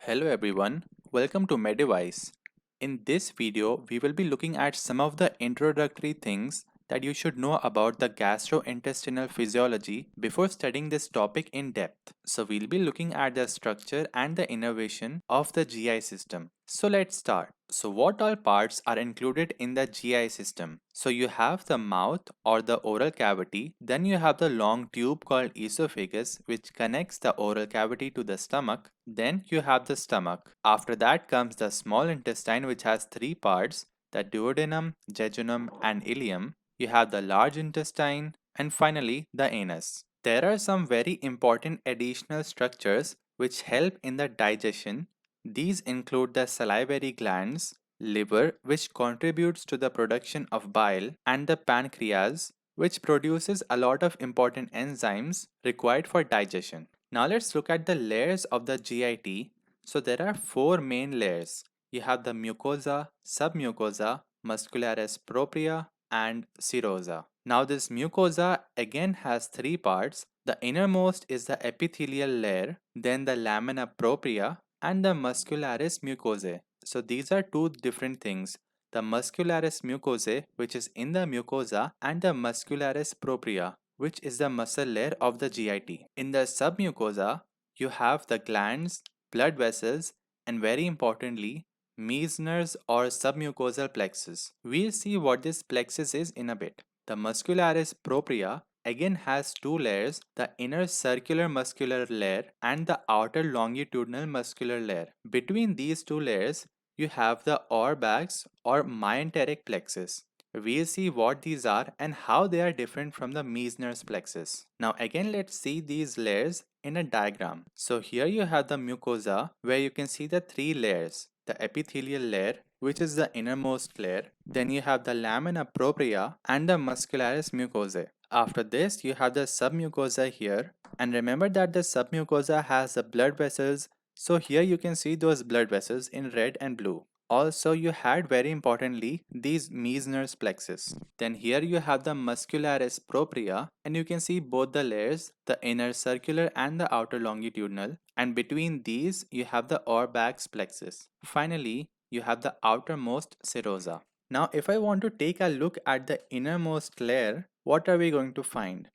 Hello everyone, welcome to Medivice. In this video, we will be looking at some of the introductory things that you should know about the gastrointestinal physiology before studying this topic in depth. So we'll be looking at the structure and the innervation of the GI system. So let's start. So what all parts are included in the GI system? So you have the mouth or the oral cavity, then you have the long tube called esophagus which connects the oral cavity to the stomach, then you have the stomach. After that comes the small intestine which has three parts, the duodenum, jejunum and ileum. You have the large intestine and finally the anus. There are some very important additional structures which help in the digestion. These include the salivary glands, liver which contributes to the production of bile, and the pancreas which produces a lot of important enzymes required for digestion. Now let's look at the layers of the GIT. So there are four main layers. You have the mucosa, submucosa, muscularis propria and serosa. Now this mucosa again has three parts. The innermost is the epithelial layer, then the lamina propria and the muscularis mucosae. So these are two different things. The muscularis mucosae, which is in the mucosa, and the muscularis propria, which is the muscle layer of the GIT. In the submucosa, you have the glands, blood vessels, and very importantly, Meissner's or submucosal plexus. We'll see what this plexus is in a bit. The muscularis propria again has two layers, the inner circular muscular layer and the outer longitudinal muscular layer. Between these two layers, you have the Auerbach's or myenteric plexus. We'll see what these are and how they are different from the Meissner's plexus. Now again let's see these layers in a diagram. So here you have the mucosa where you can see the three layers. The epithelial layer, which is the innermost layer. Then you have the lamina propria and the muscularis mucosae. After this, you have the submucosa here. And remember that the submucosa has the blood vessels. So here you can see those blood vessels in red and blue. Also, you had very importantly these Meissner's plexus. Then here you have the muscularis propria and you can see both the layers, the inner circular and the outer longitudinal, and between these you have the Auerbach's plexus. Finally, you have the outermost serosa. Now if I want to take a look at the innermost layer, what are we going to find?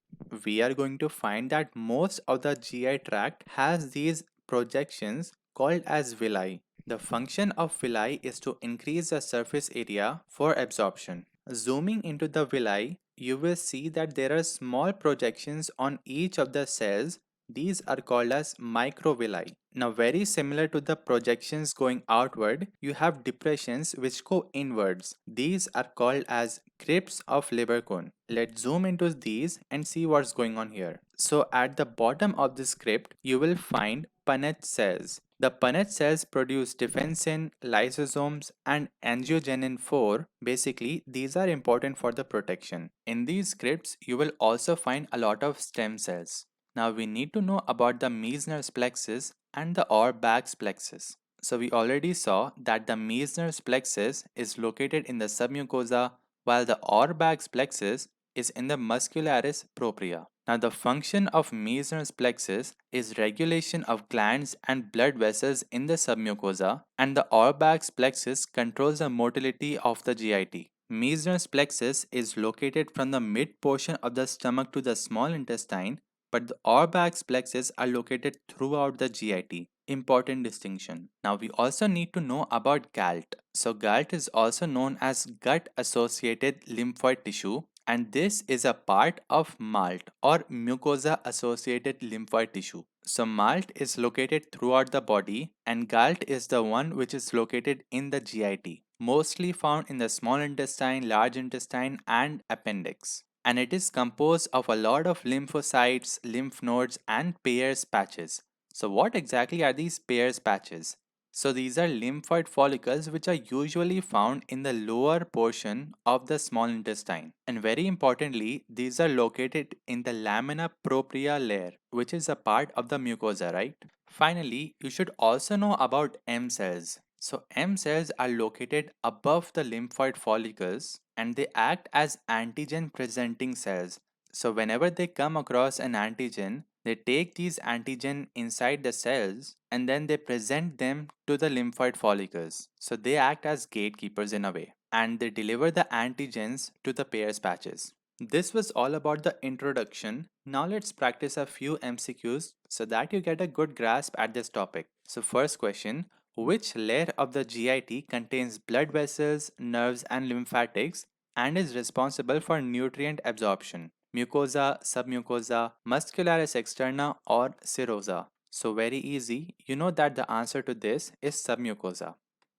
We are going to find that most of the GI tract has these projections called as villi. The function of villi is to increase the surface area for absorption. Zooming into the villi, you will see that there are small projections on each of the cells. These are called as microvilli. Now very similar to the projections going outward, you have depressions which go inwards. These are called as crypts of liver cone. Let's zoom into these and see what's going on here. So at the bottom of this crypt, you will find Punnett cells. The Punnett cells produce defensin, lysosomes, and angiogenin 4. Basically, these are important for the protection. In these crypts, you will also find a lot of stem cells. Now we need to know about the Meissner's plexus and the Auerbach's plexus. So we already saw that the Meissner's plexus is located in the submucosa while the Auerbach's plexus is in the muscularis propria. Now the function of Meissner's plexus is regulation of glands and blood vessels in the submucosa, and the Auerbach's plexus controls the motility of the GIT. Meissner's plexus is located from the mid portion of the stomach to the small intestine, but the Auerbach's plexus are located throughout the GIT. Important distinction. Now we also need to know about Galt. So Galt is also known as gut associated lymphoid tissue, and this is a part of MALT or mucosa associated lymphoid tissue. So MALT is located throughout the body and Galt is the one which is located in the GIT, mostly found in the small intestine, large intestine and appendix. And it is composed of a lot of lymphocytes, lymph nodes and Peyer's patches. So what exactly are these Peyer's patches? So these are lymphoid follicles which are usually found in the lower portion of the small intestine. And very importantly, these are located in the lamina propria layer, which is a part of the mucosa, right? Finally, you should also know about M cells. So M cells are located above the lymphoid follicles and they act as antigen presenting cells. So whenever they come across an antigen, They take these antigen inside the cells and then they present them to the lymphoid follicles. So they act as gatekeepers in a way and they deliver the antigens to the Peyer's patches. This was all about the introduction. Now let's practice a few MCQs so that you get a good grasp at this topic. So first question, which layer of the GIT contains blood vessels, nerves and lymphatics and is responsible for nutrient absorption? Mucosa, submucosa, muscularis externa or serosa? So very easy, you know that the answer to this is submucosa.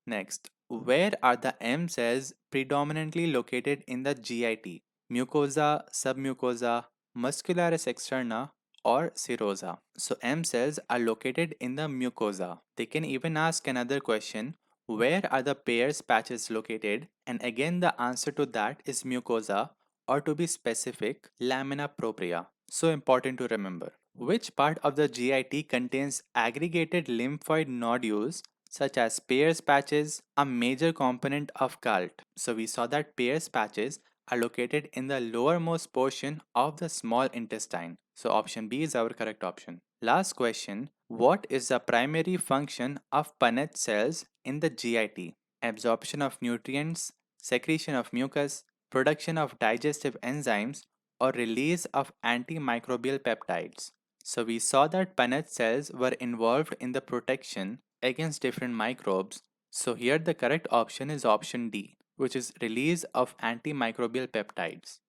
Next, where are the M cells predominantly located in the GIT? Mucosa, submucosa, muscularis externa, or serosa. So M cells are located in the mucosa. They can even ask another question, where are the Peyer's patches located? And again the answer to that is mucosa, or to be specific, lamina propria. So important to remember. Which part of the GIT contains aggregated lymphoid nodules such as Peyer's patches, a major component of Galt? So we saw that Peyer's patches are located in the lowermost portion of the small intestine. So option B is our correct option. Last question, what is the primary function of Punnett cells in the GIT? Absorption of nutrients, secretion of mucus, production of digestive enzymes, or release of antimicrobial peptides. So we saw that Punnett cells were involved in the protection against different microbes. So here the correct option is option D, which is release of antimicrobial peptides.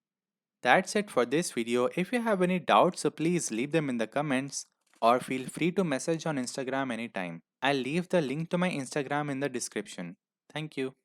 That's it for this video. If you have any doubts, so please leave them in the comments or feel free to message on Instagram anytime. I'll leave the link to my Instagram in the description. Thank you.